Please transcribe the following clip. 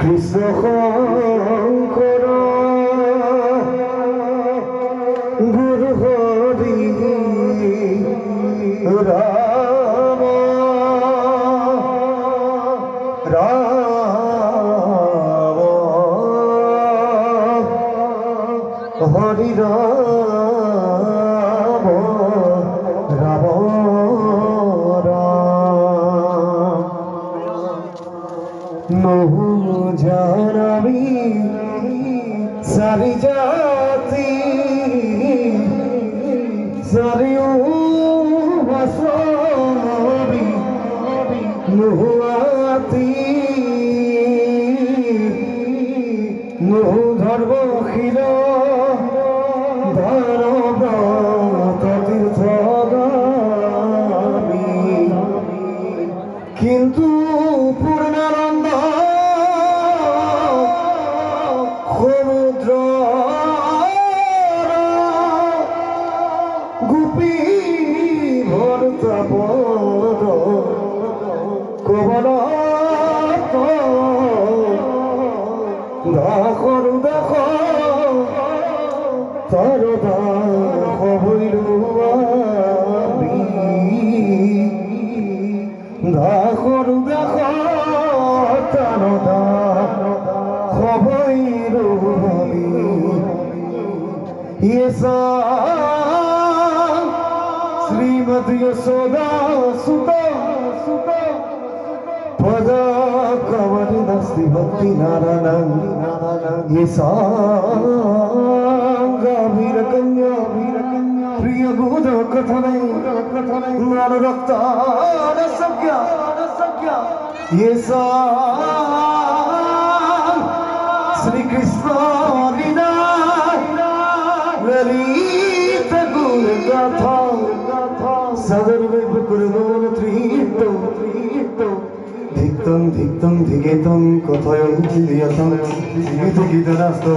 কৃষ্ণ শঙ্কৰ গুৰু হৰি ৰাম ৰাম হৰি ৰাম ৰাম নহু জানাবি সারি জাতি সারিও বাসবি নহু ধর্মশীল ধর্ম তীর্থগামী কিন্তু পূর্ণানন্দ সমুদ্র গোপী ভরতাপদ কবল দাসরু দাস তার দাস হইল দাসরু দাস তার দাস হইল येसा श्रीमती यशोदा सुता पद कवनि दस्ति भक्ति नारायण येसा गंभीर कन्या प्रिय बोध कथने नार रक्ता न सक्या येसा श्री कृष्ण लीला ललित गुण गाथा सदर्वे गुरुमोन त्रितो धिक्तं धिक्तं धिगेतं कथयन्ति यतं गीतनास्तो